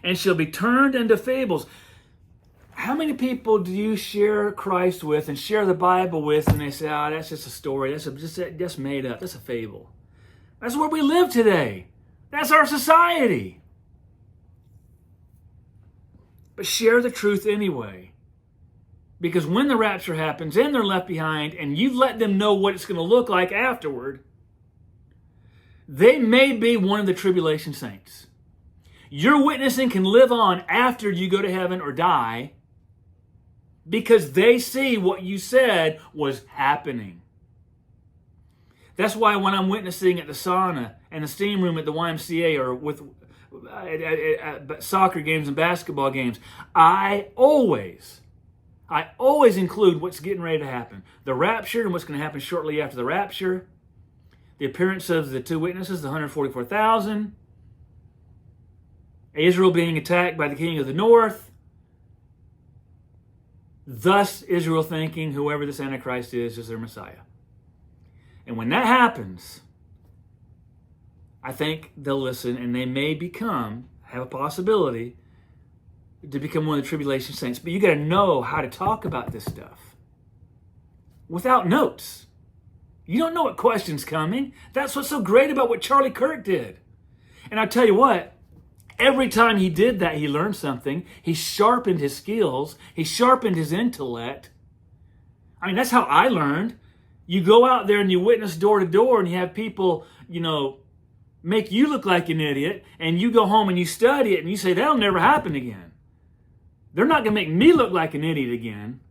and shall be turned into fables. How many people do you share Christ with and share the Bible with, and they say, that's just a story. That's just made up. That's a fable. That's where we live today. That's our society. But share the truth anyway. Because when the rapture happens and they're left behind and you've let them know what it's going to look like afterward, they may be one of the tribulation saints. Your witnessing can live on after you go to heaven or die because they see what you said was happening. That's why when I'm witnessing at the sauna and the steam room at the YMCA or with soccer games and basketball games, I always include what's getting ready to happen. The rapture and what's going to happen shortly after the rapture. The appearance of the two witnesses, the 144,000. Israel being attacked by the king of the north. Thus Israel thinking whoever this Antichrist is their Messiah. And when that happens, I think they'll listen and they may have a possibility to become one of the tribulation saints. But you got to know how to talk about this stuff without notes. You don't know what question's coming. That's what's so great about what Charlie Kirk did. And I tell you what, every time he did that, he learned something. He sharpened his skills. He sharpened his intellect. I mean, that's how I learned. You go out there and you witness door to door and you have people, make you look like an idiot, and you go home and you study it and you say, that'll never happen again. They're not going to make me look like an idiot again.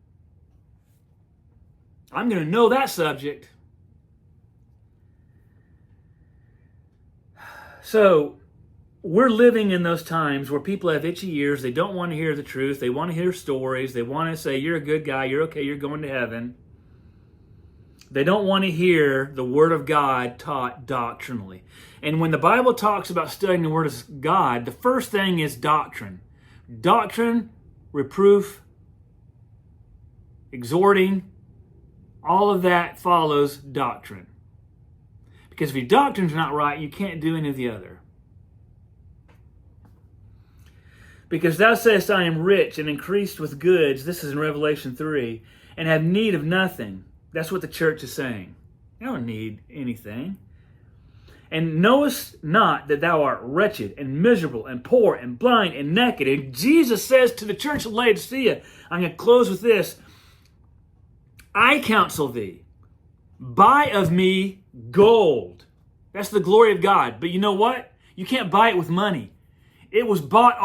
I'm going to know that subject. So we're living in those times where people have itchy ears. They don't want to hear the truth. They want to hear stories. They want to say, you're a good guy. You're okay. You're going to heaven. They don't want to hear the Word of God taught doctrinally. And when the Bible talks about studying the Word of God, the first thing is doctrine. Doctrine, reproof, exhorting, all of that follows doctrine. Because if your doctrine's not right, you can't do any of the other. Because thou sayest, I am rich and increased with goods, this is in Revelation 3, and have need of nothing. That's what the church is saying. You don't need anything. And knowest not that thou art wretched and miserable and poor and blind and naked. And Jesus says to the church of Laodicea, I'm going to close with this. I counsel thee, buy of me gold. That's the glory of God. But you know what? You can't buy it with money. It was bought already.